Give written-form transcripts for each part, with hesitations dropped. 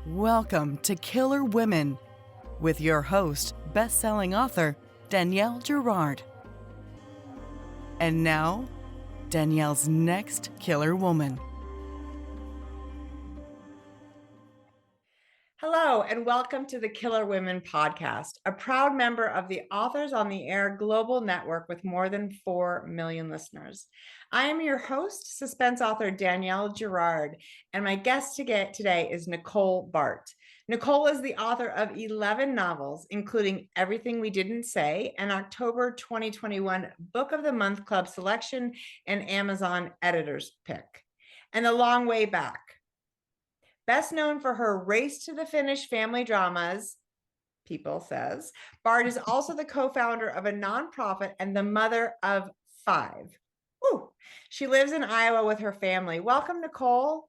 Welcome to Killer Women with your host, best-selling author Danielle Girard. And now, Danielle's next killer woman. Hello, and welcome to the Killer Women podcast, a proud member of the Authors on the Air global network with more than 4 million listeners. I am your host, suspense author Danielle Girard, and my guest today is Nicole Baart. Nicole is the author of 11 novels, including Everything We Didn't Say, an October 2021 Book of the Month Club selection and Amazon editor's pick, and The Long Way Back. Best known for her race to the finish family dramas, People says, Baart is also the co-founder of a nonprofit and the mother of 5. Ooh. She lives in Iowa with her family. Welcome, Nicole.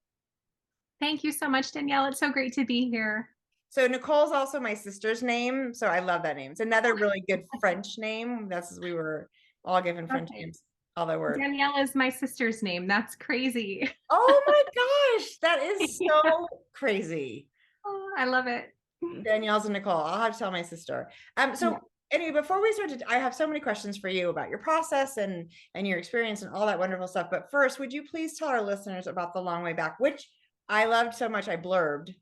Thank you so much, Danielle. It's so great to be here. So Nicole's also my sister's name, so I love that name. It's another really good French name. That's we were all given French names. Although we're Danielle is my sister's name. That's crazy. Oh my gosh, that is so crazy. Oh, I love it. Danielle's and Nicole. I'll have to tell my sister. Anyway, before we start, I have so many questions for you about your process and your experience and all that wonderful stuff. But first, would you please tell our listeners about The Long Way Back, which I loved so much I blurbed.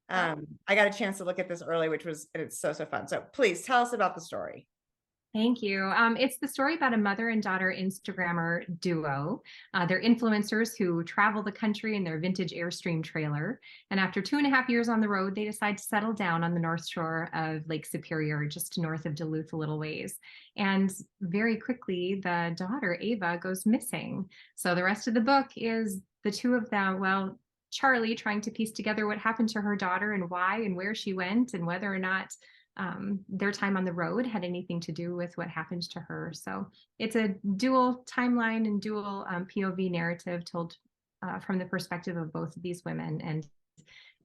I got a chance to look at this early, it's so fun. So please tell us about the story. Thank you. It's the story about a mother and daughter Instagrammer duo. They're influencers who travel the country in their vintage Airstream trailer. And after 2.5 years on the road, they decide to settle down on the North Shore of Lake Superior, just north of Duluth a little ways. And very quickly, the daughter, Ava, goes missing. So the rest of the book is the two of them, Charlie trying to piece together what happened to her daughter and why and where she went and whether or not their time on the road had anything to do with what happened to her. So it's a dual timeline and dual POV narrative told from the perspective of both of these women. And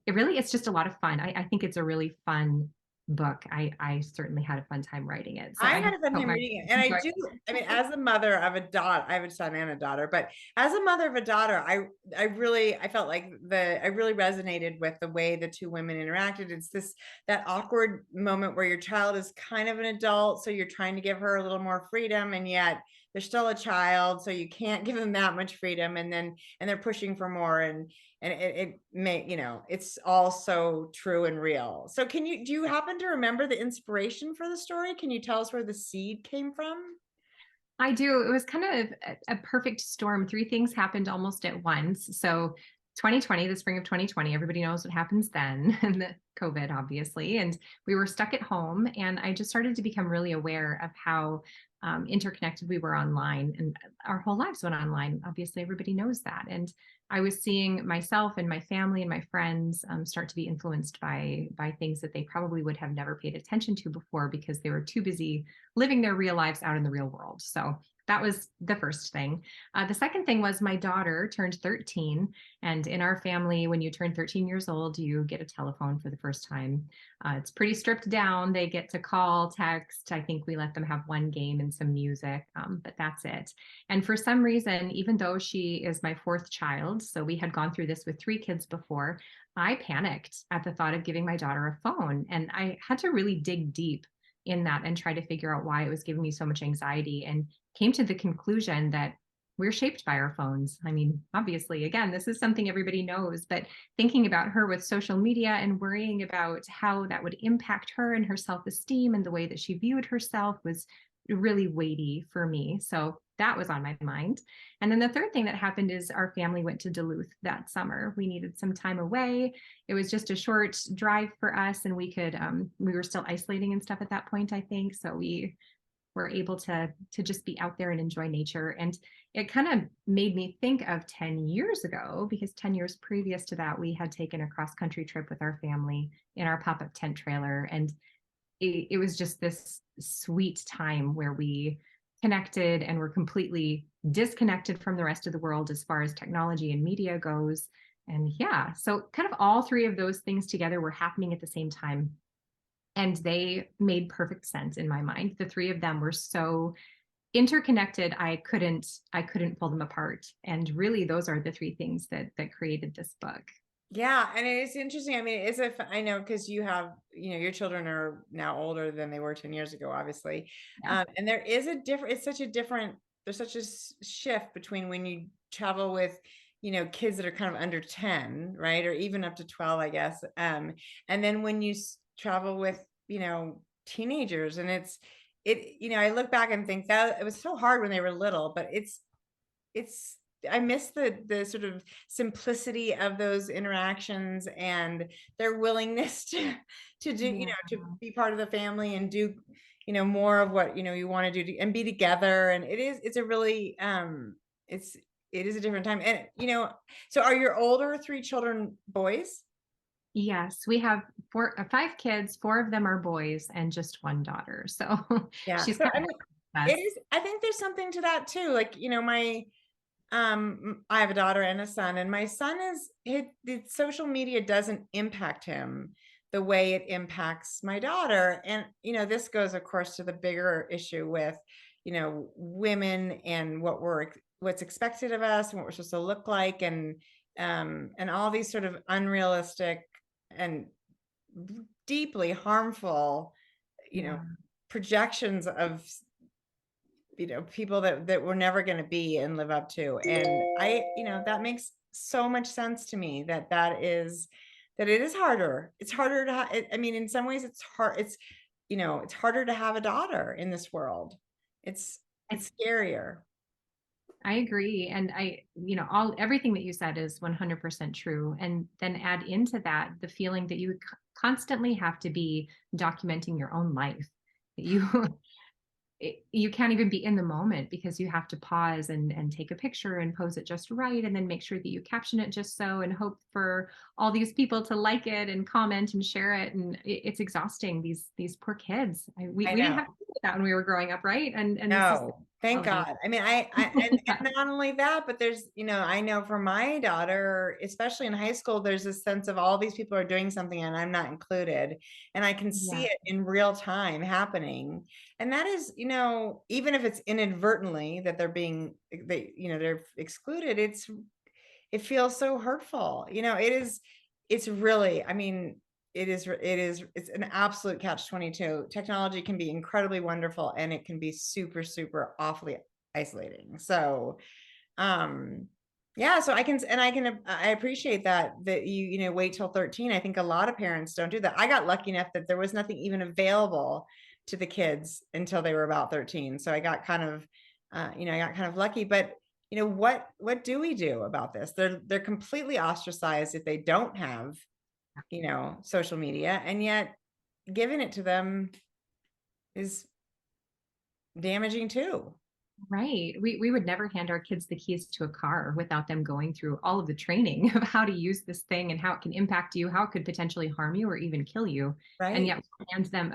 it's just a lot of fun. I think it's a really fun book. I certainly had a fun time writing it. So I had a fun time reading it. And as a mother of a daughter, I have a son and a daughter, but as a mother of a daughter, I felt like I really resonated with the way the two women interacted. It's that awkward moment where your child is kind of an adult, so you're trying to give her a little more freedom, and yet they're still a child, so you can't give them that much freedom, and they're pushing for more, and it's all so true and real. So do you happen to remember the inspiration for the story? Can you tell us where the seed came from? I do. It was kind of a perfect storm. 3 things happened almost at once. So 2020, the spring of 2020, everybody knows what happens then, and the COVID, obviously. And we were stuck at home, and I just started to become really aware of how interconnected we were online, and our whole lives went online. Obviously, everybody knows that. And I was seeing myself and my family and my friends start to be influenced by things that they probably would have never paid attention to before because they were too busy living their real lives out in the real world. So that was the first thing. The second thing was my daughter turned 13. And in our family, when you turn 13 years old, you get a telephone for the first time. It's pretty stripped down. They get to call, text. I think we let them have one game and some music, but that's it. And for some reason, even though she is my 4th child, so we had gone through this with 3 kids before, I panicked at the thought of giving my daughter a phone. And I had to really dig deep in that and try to figure out why it was giving me so much anxiety, and came to the conclusion that we're shaped by our phones. I mean, obviously, again, this is something everybody knows, but thinking about her with social media and worrying about how that would impact her and her self-esteem and the way that she viewed herself was really weighty for me. So that was on my mind. And then the third thing that happened is our family went to Duluth that summer. We needed some time away. It was just a short drive for us, and we were still isolating and stuff at that point, I think. So we were able to just be out there and enjoy nature. And it kind of made me think of 10 years ago, because 10 years previous to that, we had taken a cross-country trip with our family in our pop-up tent trailer. And it was just this sweet time where we connected and were completely disconnected from the rest of the world as far as technology and media goes. And yeah, so kind of all 3 of those things together were happening at the same time. And they made perfect sense in my mind. The 3 of them were so interconnected, I couldn't pull them apart. And really, those are the 3 things that created this book. Yeah, and it is interesting. I mean, as if I know because you have, your children are now older than they were 10 years ago, obviously. Yeah. And there is a different, it's such a different, there's such a shift between when you travel with, kids that are kind of under 10, right? Or even up to 12, I guess. And then when you travel with, teenagers, and I look back and think that it was so hard when they were little, but it's I miss the sort of simplicity of those interactions and their willingness to do, Yeah. to be part of the family and do, more of what, you want to do and be together. And it's a really, it is a different time. And, so are your older three children boys? Yes, we have five kids, four of them are boys and just one daughter. So Yeah. she's So, kind I of mean, a it mess. is, I think there's something to that too. Like, I have a daughter and a son, and my son the social media doesn't impact him the way it impacts my daughter. And, this goes, of course, to the bigger issue with, women and what's expected of us and what we're supposed to look like. And all these sort of unrealistic and deeply harmful, Yeah. projections of people that we're never going to be and live up to. And that makes so much sense to me that it is harder. It's harder I mean, in some ways it's hard. It's harder to have a daughter in this world. it's I, it's scarier. I agree. And everything that you said is 100% true. And then add into that the feeling that you constantly have to be documenting your own life. That you can't even be in the moment because you have to pause and take a picture and pose it just right and then make sure that you caption it just so and hope for all these people to like it and comment and share it. And it's exhausting. These poor kids. We I didn't know. have to do that when we were growing up, right? And this is No, thank reality. God. I mean, and not only that, but there's, I know for my daughter, especially in high school, there's this sense of all these people are doing something and I'm not included. And I can see Yeah. it in real time happening. And that is, even if it's inadvertently that they're excluded, it feels so hurtful. It's really, I mean, it's an absolute catch-22. Technology can be incredibly wonderful and it can be super, super awfully isolating. So, yeah, so I appreciate that you wait till 13. I think a lot of parents don't do that. I got lucky enough that there was nothing even available to the kids until they were about 13. So I got kind of, lucky. But what do we do about this? They're completely ostracized if they don't have, social media, and yet giving it to them is damaging too. Right. We would never hand our kids the keys to a car without them going through all of the training of how to use this thing and how it can impact you, how it could potentially harm you or even kill you. And Right. yet we hand them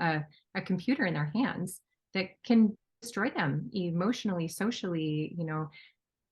a computer in their hands that can destroy them emotionally, socially,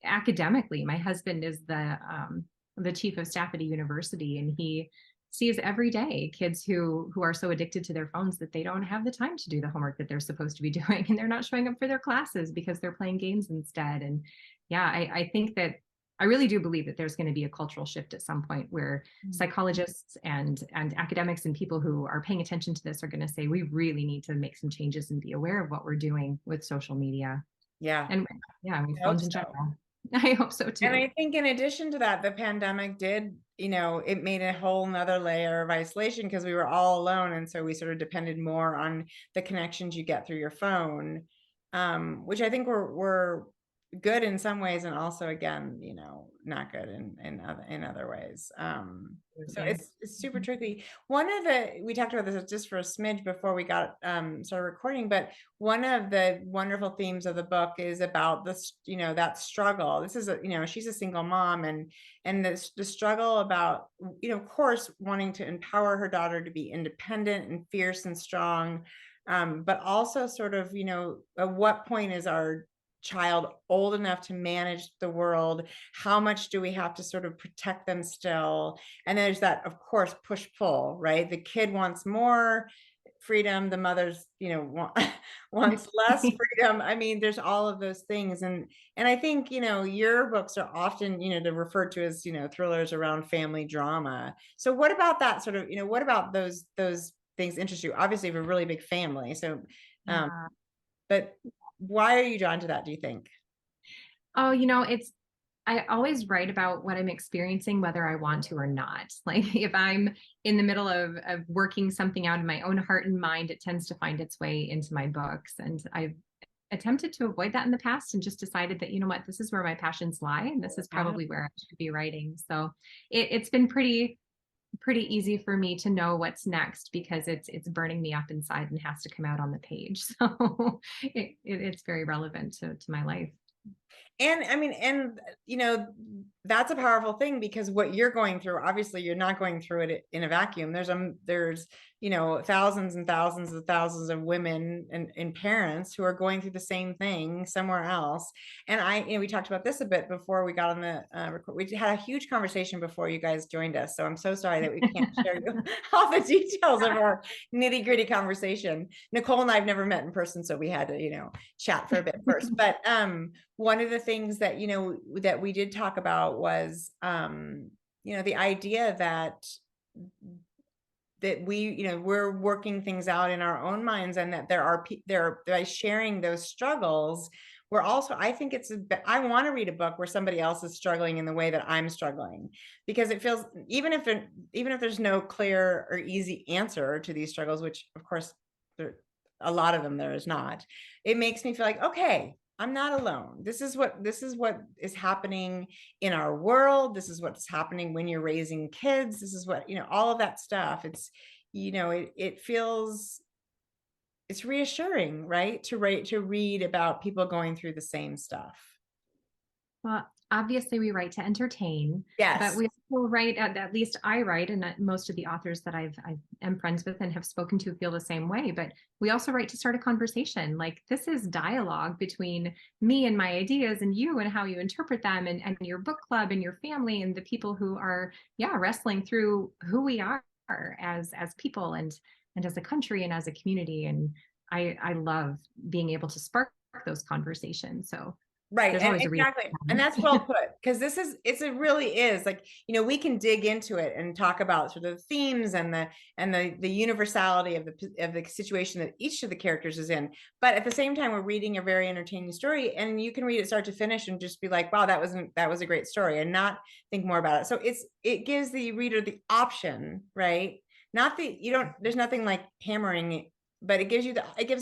academically. My husband is the chief of staff at a university, and he sees every day kids who are so addicted to their phones that they don't have the time to do the homework that they're supposed to be doing, and they're not showing up for their classes because they're playing games instead. And yeah, I think that I really do believe that there's going to be a cultural shift at some point where psychologists and academics and people who are paying attention to this are going to say we really need to make some changes and be aware of what we're doing with social media Yeah, and yeah, with I hope phones in so. general. I hope so And too. I think in addition to that, the pandemic did, it made a whole nother layer of isolation because we were all alone. And so we sort of depended more on the connections you get through your phone, which I think were good in some ways, and also again, not good in other ways. So Absolutely. it's super tricky. We talked about this just for a smidge before we got started recording, but one of the wonderful themes of the book is about this, that struggle. This is she's a single mom, and the struggle about, of course, wanting to empower her daughter to be independent and fierce and strong, but also sort of, at what point is our child old enough to manage the world? How much do we have to sort of protect them still? And there's that, of course, push pull, right? The kid wants more, freedom, the mother's, wants less freedom. I mean, there's all of those things. And I think, your books are often, they're referred to as, thrillers around family drama. So what about that sort of, what about those things interest you? Obviously, you have a really big family. So, Yeah. but why are you drawn to that, do you think? Oh, I always write about what I'm experiencing, whether I want to or not. Like if I'm in the middle of working something out in my own heart and mind, it tends to find its way into my books. And I've attempted to avoid that in the past and just decided that, you know what, this is where my passions lie. And this is Yeah. probably where I should be writing. So it's been pretty easy for me to know what's next because it's burning me up inside and has to come out on the page. So it's very relevant to my life. And I mean, that's a powerful thing because what you're going through, obviously you're not going through it in a vacuum. There's thousands and thousands of women and parents who are going through the same thing somewhere else. And we talked about this a bit before we got on the record. We had a huge conversation before you guys joined us. So I'm so sorry that we can't share you all the details of our nitty gritty conversation. Nicole and I have never met in person, so we had to, chat for a bit first. But one of the things that that we did talk about was the idea that we're working things out in our own minds, and that by sharing those struggles, we're also, I think I want to read a book where somebody else is struggling in the way that I'm struggling, because it feels, even if there's no clear or easy answer to these struggles, which of course a lot of them there is not, it makes me feel like, okay, I'm not alone. This is what is happening in our world. This is what's happening when you're raising kids. This is what, all of that stuff. It's, it feels, it's reassuring, right? To read about people going through the same stuff. Well, obviously we write to entertain, Yes. but we also write, at least I write, and most of the authors that I am friends with and have spoken to feel the same way, but we also write to start a conversation. Like this is dialogue between me and my ideas and you and how you interpret them, and your book club and your family and the people who are, wrestling through who we are as people and as a country and as a community. And I love being able to spark those conversations. So right. there's And always a reason. exactly. And that's well put, because it really is like, we can dig into it and talk about sort of the themes and the universality of the situation that each of the characters is in. But at the same time, we're reading a very entertaining story, and you can read it start to finish and just be like, wow, that was a great story, and not think more about it. So it gives the reader the option, right? Not there's nothing like hammering, but it gives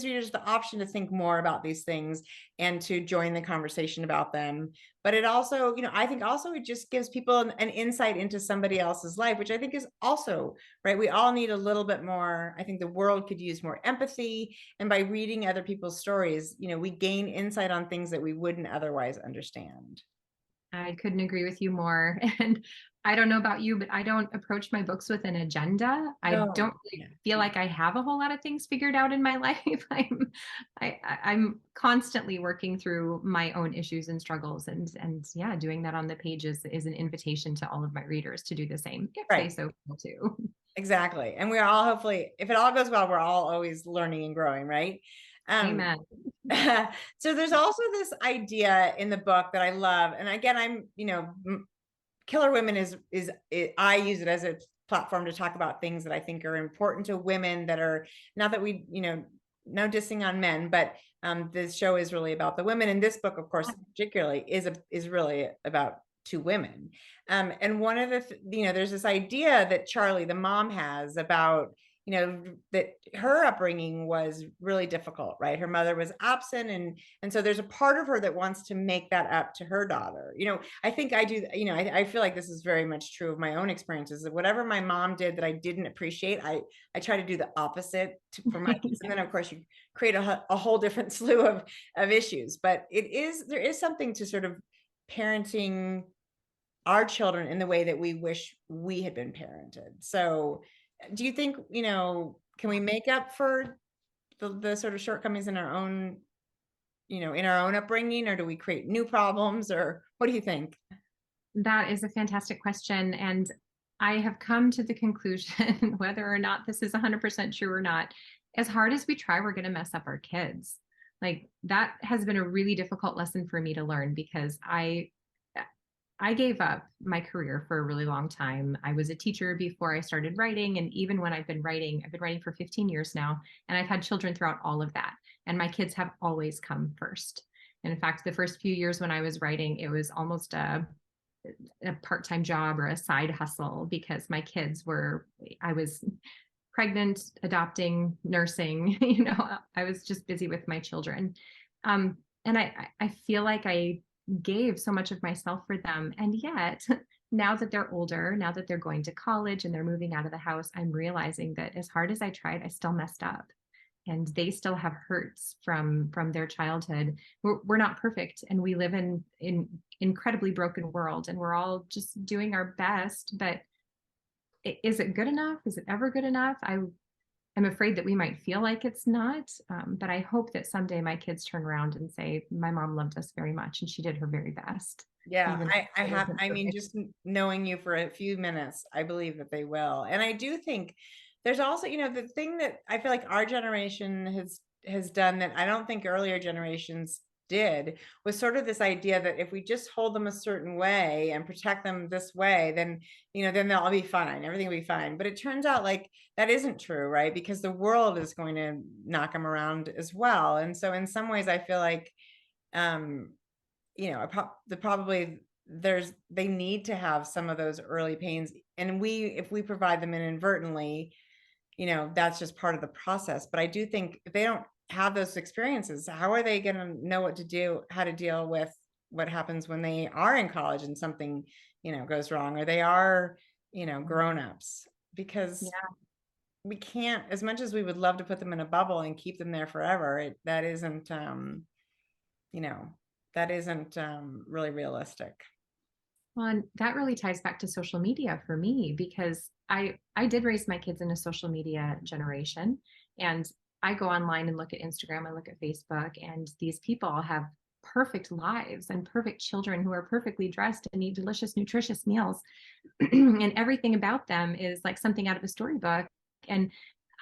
readers the option to think more about these things and to join the conversation about them. But it also, I think also it just gives people an insight into somebody else's life, which I think is also, right? We all need a little bit more. I think the world could use more empathy. And by reading other people's stories, we gain insight on things that we wouldn't otherwise understand. I couldn't agree with you more. And I don't know about you, but I don't approach my books with an agenda. I don't really feel like I have a whole lot of things figured out in my life. I'm constantly working through my own issues and struggles, and yeah, doing that on the page is an invitation to all of my readers to do the same if they so feel too. Exactly. And we're all, hopefully, if it all goes well, we're all always learning and growing, right? Amen. So there's also this idea in the book that I love. And again, Killer Women I use it as a platform to talk about things that I think are important to women, that are not that we, no dissing on men, but this show is really about the women. And this book, of course, particularly is really about two women. And one of there's this idea that Charlie, the mom, has about, that her upbringing was really difficult, right? Her mother was absent. And so there's a part of her that wants to make that up to her daughter. I think I do, I feel like this is very much true of my own experiences, that whatever my mom did that I didn't appreciate, I try to do the opposite for my kids. And then of course you create a whole different slew of issues, but there is something to sort of parenting our children in the way that we wish we had been parented. So do you think, can we make up for the sort of shortcomings in our own, in our own upbringing, or do we create new problems, or what do you think? That is a fantastic question. And I have come to the conclusion, whether or not this is 100% true or not, as hard as we try, we're going to mess up our kids. Like that has been a really difficult lesson for me to learn because I gave up my career for a really long time. I was a teacher before I started writing. And even when I've been writing for 15 years now, and I've had children throughout all of that. And my kids have always come first. And in fact, the first few years when I was writing, it was almost a part-time job or a side hustle because I was pregnant, adopting, nursing, I was just busy with my children. And I feel like I gave so much of myself for them. And yet, now that they're older, now that they're going to college and they're moving out of the house, I'm realizing that as hard as I tried, I still messed up. And they still have hurts from their childhood. We're not perfect, and we live in incredibly broken world, and we're all just doing our best. But is it good enough? Is it ever good enough? I'm afraid that we might feel like it's not, but I hope that someday my kids turn around and say, my mom loved us very much and she did her very best. Yeah, Even I mean, just knowing you for a few minutes, I believe that they will. And I do think there's also, the thing that I feel like our generation has done that I don't think earlier generations did was sort of this idea that if we just hold them a certain way and protect them this way, then, then they'll all be fine. Everything will be fine. But it turns out like that isn't true, right? Because the world is going to knock them around as well. And so in some ways, I feel like, they need to have some of those early pains, and if we provide them inadvertently, that's just part of the process. But I do think if they don't have those experiences, how are they going to know how to deal with what happens when they are in college and something, goes wrong, or they are, grown-ups? Because we can't, as much as we would love to put them in a bubble and keep them there forever, that isn't really realistic. Well, and that really ties back to social media for me because I did raise my kids in a social media generation, and I go online and look at Instagram, I look at Facebook, and these people have perfect lives and perfect children who are perfectly dressed and eat delicious, nutritious meals. And everything about them is like something out of a storybook. And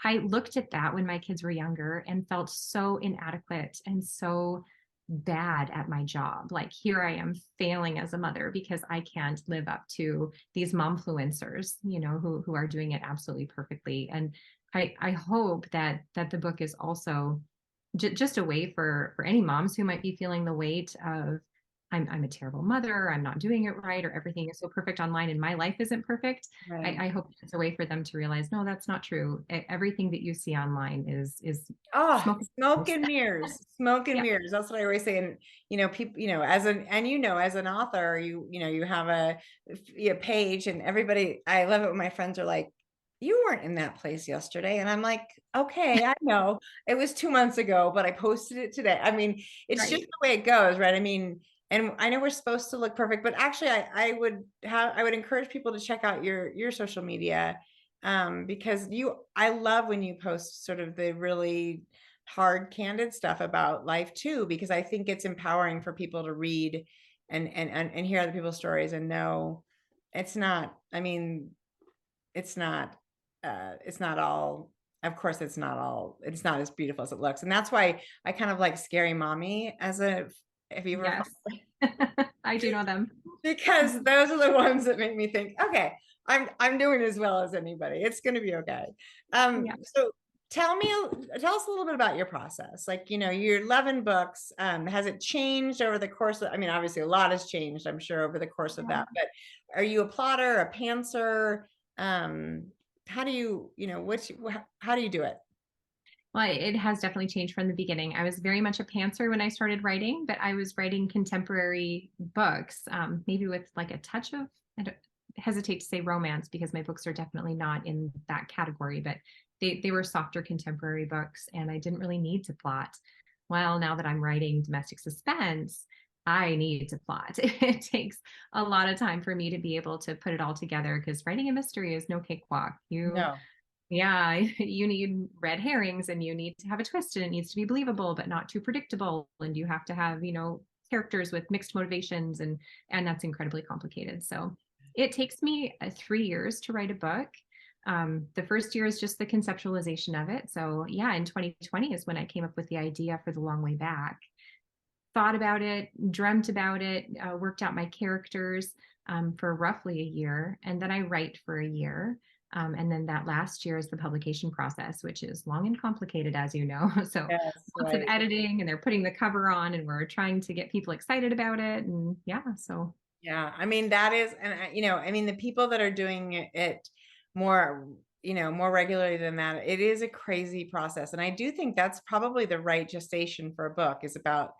I looked at that when my kids were younger and felt so inadequate and so bad at my job. Like here I am failing as a mother because I can't live up to these momfluencers, who are doing it absolutely perfectly. And I hope that the book is also just a way for any moms who might be feeling the weight of I'm a terrible mother, I'm not doing it right, or everything is so perfect online and my life isn't perfect. Right. I hope it's a way for them to realize, no, that's not true. Everything that you see online is smoke and mirrors. Smoke and Yeah. mirrors. That's what I always say. And people, as an author, you have a page, and everybody, I love it when my friends are like, you weren't in that place yesterday. And I'm like, okay, I know it was 2 months ago, but I posted it today. I mean, it's Right. just the way it goes, right? I mean, and I know we're supposed to look perfect, but actually I would encourage people to check out your social media, because I love when you post sort of the really hard, candid stuff about life too, because I think it's empowering for people to read and hear other people's stories and know it's not, I mean, it's not all, of course, it's not as beautiful as it looks. And that's why I kind of like Scary Mommy if you ever, Yes. I do know them. because those are the ones that make me think, okay, I'm doing as well as anybody. It's going to be okay. Yeah. So tell us a little bit about your process. Like, your 11 books, has it changed over the course of, I mean, obviously a lot has changed, I'm sure, over the course of that, but are you a plotter, a pantser? How do you, how do you do it? Well, it has definitely changed from the beginning. I was very much a pantser when I started writing, but I was writing contemporary books, maybe with like a touch of, I don't hesitate to say romance because my books are definitely not in that category, but they were softer contemporary books and I didn't really need to plot. Well, now that I'm writing domestic suspense, I need to plot. It takes a lot of time for me to be able to put it all together because writing a mystery is no cakewalk. No. Yeah, you need red herrings and you need to have a twist and it needs to be believable, but not too predictable. And you have to have, characters with mixed motivations and that's incredibly complicated. So it takes me 3 years to write a book. The first year is just the conceptualization of it. So yeah, in 2020 is when I came up with the idea for The Long Way Back. Thought about it, dreamt about it, worked out my characters for roughly a year. And then I write for a year. And then that last year is the publication process, which is long and complicated, as you know. So Yes, lots of right. editing, and they're putting the cover on, and we're trying to get people excited about it. And yeah, so. Yeah, I mean that is, and I mean the people that are doing it more, more regularly than that, it is a crazy process. And I do think that's probably the right gestation for a book is about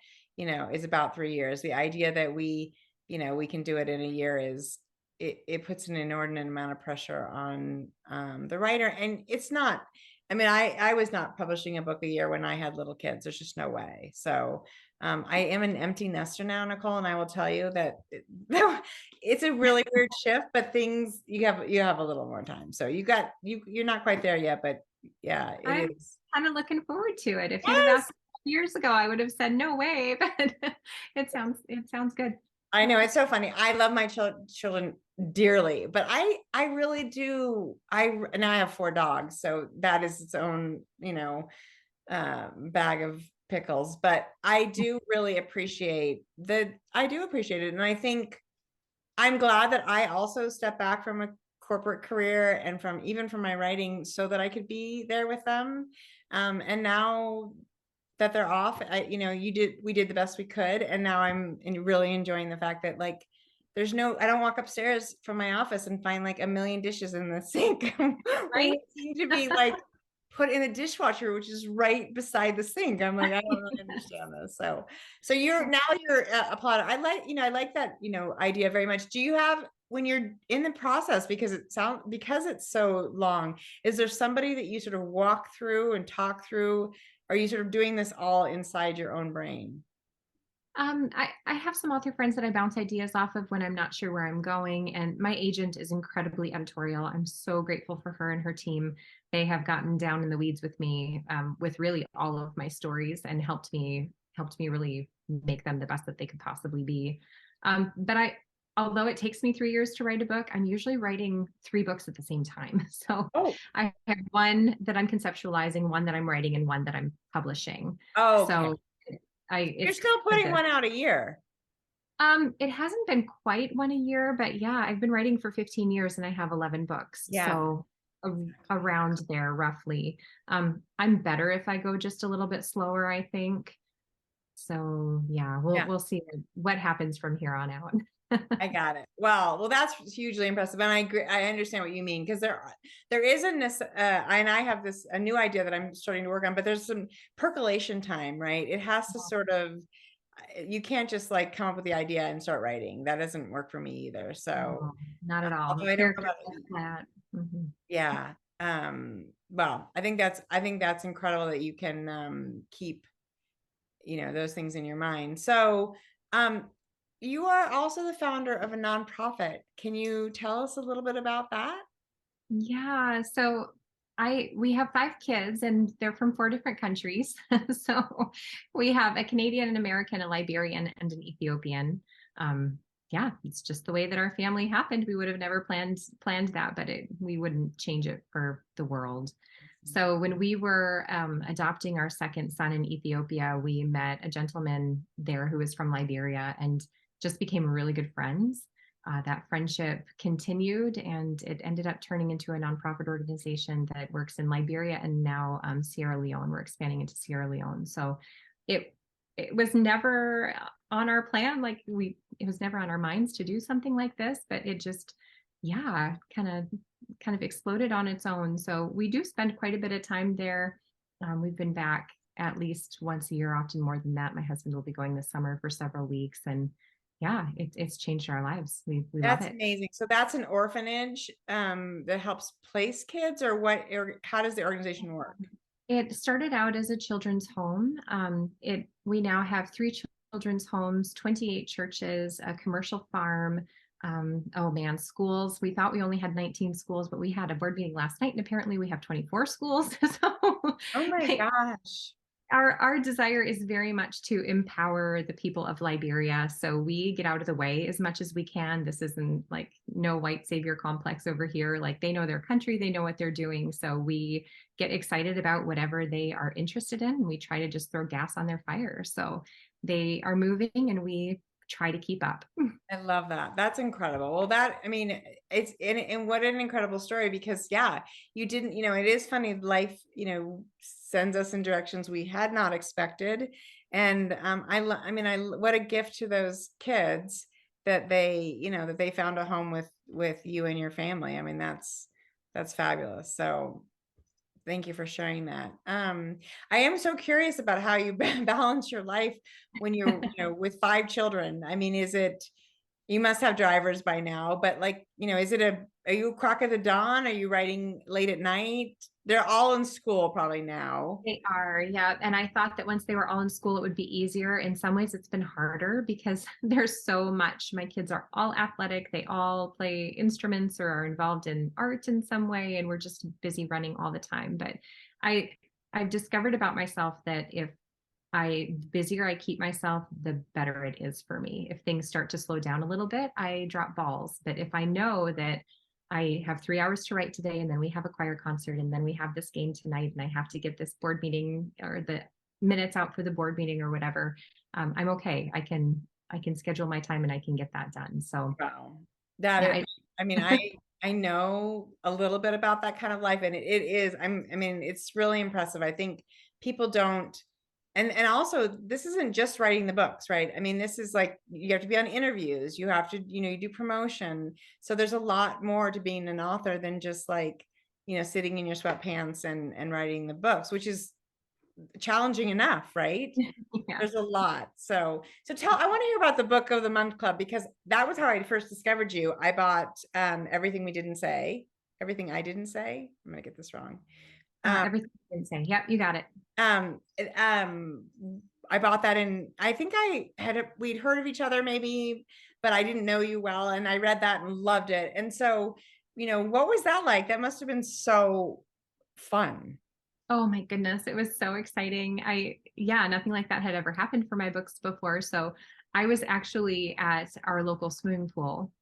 3 years. The idea that we can do it in a year is it puts an inordinate amount of pressure on the writer. And it's not, I mean, I was not publishing a book a year when I had little kids. There's just no way. So I am an empty nester now, Nicole, and I will tell you that it's a really weird shift, but things you have a little more time. So you're not quite there yet, but yeah, I'm it is. kind of looking forward to it. If you'd have Yes, asked years ago, I would have said no way, but it sounds good. I know, it's so funny. I love my children dearly, but I really do. Now I have 4 dogs, so that is its own, bag of pickles. But I do really appreciate it, and I think I'm glad that I also stepped back from a corporate career and from my writing so that I could be there with them. And now that they're off, we did the best we could. And now I'm really enjoying the fact that like, I don't walk upstairs from my office and find like a million dishes in the sink. Right? We seem to be like put in a dishwasher, which is right beside the sink. I'm like, I don't really understand this. So you're applauded. I like that, idea very much. Do you have, when you're in the process, because it's so long, is there somebody that you sort of walk through and talk through? Are you sort of doing this all inside your own brain? I have some author friends that I bounce ideas off of when I'm not sure where I'm going. And my agent is incredibly editorial. I'm so grateful for her and her team. They have gotten down in the weeds with me with really all of my stories and helped me really make them the best that they could possibly be. But although it takes me 3 years to write a book, I'm usually writing 3 books at the same time. So Oh, I have one that I'm conceptualizing, one that I'm writing, and one that I'm publishing. okay. So You're it's still putting one out a year. it hasn't been quite one a year, but yeah, I've been writing for 15 years and I have 11 books. Yeah. So around there roughly. I'm better if I go just a little bit slower, I think. So yeah, we'll see what happens from here on out. I got it. Well, that's hugely impressive, and I agree. I understand what you mean, because there is and I have a new idea that I'm starting to work on, but there's some percolation time, right? It has to sort of, you can't just like come up with the idea and start writing. That doesn't work for me either. So, No, not at all. although I don't know about That. Mhm. yeah. Well, I think that's incredible that you can keep those things in your mind. So, you are also the founder of a nonprofit. Can you tell us a little bit about that? Yeah, so we have 5 kids and they're from 4 different countries. So we have a Canadian, an American, a Liberian, and an Ethiopian. Yeah, it's just the way that our family happened. We would have never planned that, but we wouldn't change it for the world. So when we were adopting our second son in Ethiopia, we met a gentleman there who was from Liberia and just became really good friends. That friendship continued and it ended up turning into a nonprofit organization that works in Liberia and now Sierra Leone. We're expanding into Sierra Leone. So it was never on our plan. It was never on our minds to do something like this, but it just, yeah, kind of exploded on its own. So we do spend quite a bit of time there. We've been back at least once a year, often more than that. My husband will be going this summer for several weeks, and yeah, it's changed our lives. We love That's it. amazing. So that's an orphanage that helps place kids, or what, or how does the organization work? It started out as a children's home. We now have 3 children's homes, 28 churches, a commercial farm. Oh man, schools. We thought we only had 19 schools, but we had a board meeting last night and apparently we have 24 schools. So Oh my like, gosh. Our desire is very much to empower the people of Liberia. So we get out of the way as much as we can. This isn't like no white savior complex over here. Like they know their country, they know what they're doing. So we get excited about whatever they are interested in. And we try to just throw gas on their fire. So they are moving and we try to keep up. I love that. That's incredible. Well, I mean, it's and what an incredible story because yeah, you didn't, it is funny. Life, sends us in directions we had not expected. And I mean, what a gift to those kids that that they found a home with you and your family. I mean, that's fabulous. So thank you for sharing that. I am so curious about how you balance your life when you're, with 5 children. I mean, you must have drivers by now, but like, are you a crack of the dawn? Are you writing late at night? They're all in school probably now. They are, yeah. And I thought that once they were all in school, it would be easier. In some ways, it's been harder because there's so much. My kids are all athletic. They all play instruments or are involved in art in some way. And we're just busy running all the time. But I, I've discovered about myself that if busier I keep myself, the better it is for me. If things start to slow down a little bit, I drop balls. But if I know that I have 3 hours to write today, and then we have a choir concert, and then we have this game tonight, and I have to get this board meeting or the minutes out for the board meeting or whatever, I'm okay. I can schedule my time and I can get that done. So Wow. yeah, I mean, I know a little bit about that kind of life and it is, I mean, it's really impressive. I think people don't, and also this isn't just writing the books, right? I mean, this is like, you have to be on interviews, you have to, you do promotion. So there's a lot more to being an author than just like, sitting in your sweatpants and writing the books, which is challenging enough, right? yeah. There's a lot. So I want to hear about the book of the month club because that was how I first discovered you. I bought everything I didn't say. I'm gonna get this wrong. Everything you can say. Yep, you got it. Um, it, I bought that and I think we'd heard of each other maybe, but I didn't know you well. And I read that and loved it. And so, what was that like? That must have been so fun. Oh my goodness, it was so exciting. Yeah, nothing like that had ever happened for my books before. So I was actually at our local swimming pool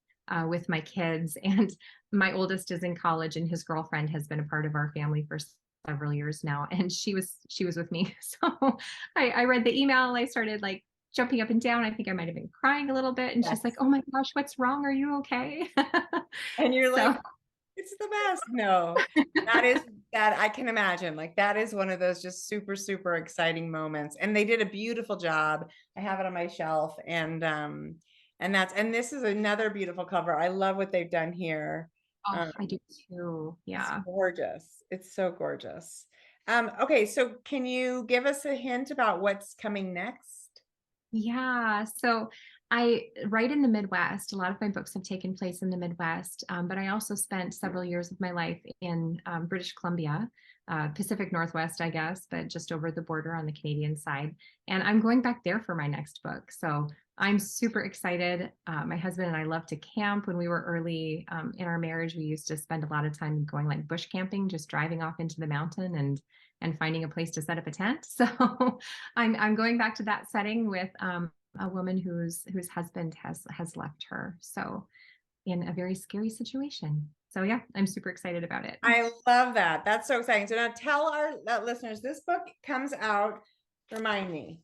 with my kids, and my oldest is in college, and his girlfriend has been a part of our family for several years now, and she was with me. So I read the email. I started like jumping up and down. I think I might have been crying a little bit, and Yes. she's like, "Oh my gosh, what's wrong? Are you okay?" And you're So like, it's the best. No, that I can imagine. Like that is one of those just super, super exciting moments. And they did a beautiful job. I have it on my shelf. And this is another beautiful cover. I love what they've done here. oh, I do too. Yeah. It's gorgeous. It's so gorgeous. Okay, so can you give us a hint about what's coming next? Yeah. So I write in the Midwest. A lot of my books have taken place in the Midwest, but I also spent several years of my life in British Columbia, Pacific Northwest, I guess, but just over the border on the Canadian side. And I'm going back there for my next book. So I'm super excited. My husband and I love to camp. When we were early in our marriage, we used to spend a lot of time going like bush camping, just driving off into the mountain and finding a place to set up a tent. So I'm going back to that setting with a woman whose husband has left her. So in a very scary situation. So yeah, I'm super excited about it. I love that. That's so exciting. So now tell our listeners, this book comes out, remind me.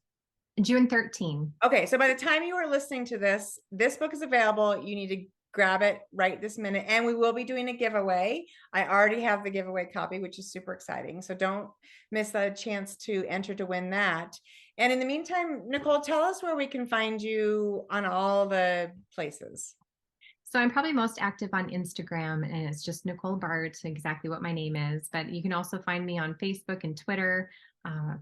June 13. Okay, so by the time you are listening to this book is available. You need to grab it right this minute, and we will be doing a giveaway. I already have the giveaway copy, which is super exciting. So don't miss the chance to enter to win that. And in the meantime, Nicole, tell us where we can find you on all the places. So I'm probably most active on Instagram, and it's just Nicole Baart, exactly what my name is. But you can also find me on Facebook and Twitter.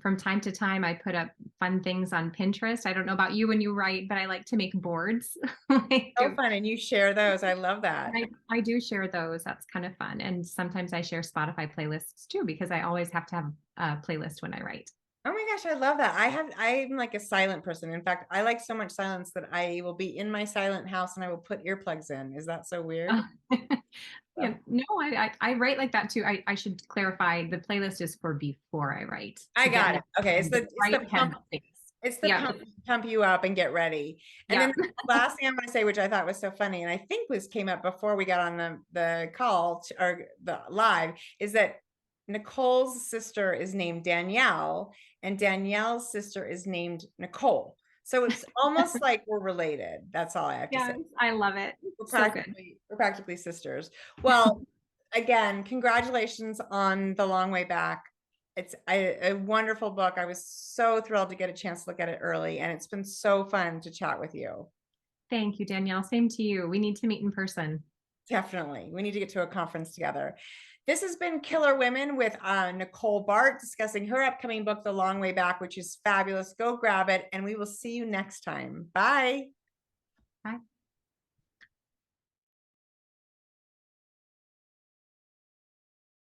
From time to time, I put up fun things on Pinterest. I don't know about you when you write, but I like to make boards. So fun, and you share those. I love that. I do share those. That's kind of fun. And sometimes I share Spotify playlists too, because I always have to have a playlist when I write. Oh my gosh, I love that. I'm like a silent person. In fact, I like so much silence that I will be in my silent house and I will put earplugs in. Is that so weird? Yeah, no, I write like that too. I should clarify the playlist is for before I write I to get got me it. Okay, in the right headspace. it's the Yeah, pump you up and get ready. And yeah. then the last thing I want to say, which I thought was so funny, and I think was came up before we got on the call or the live, is that Nicole's sister is named Danielle, and Danielle's sister is named Nicole. So it's almost like we're related. That's all I have to say. Yes, I love it. So good. We're practically sisters. Well, again, congratulations on The Long Way Back. It's a wonderful book. I was so thrilled to get a chance to look at it early, and it's been so fun to chat with you. Thank you, Danielle. Same to you. We need to meet in person. Definitely. We need to get to a conference together. This has been Killer Women with Nicole Baart discussing her upcoming book, The Long Way Back, which is fabulous. Go grab it, and we will see you next time. Bye. Bye.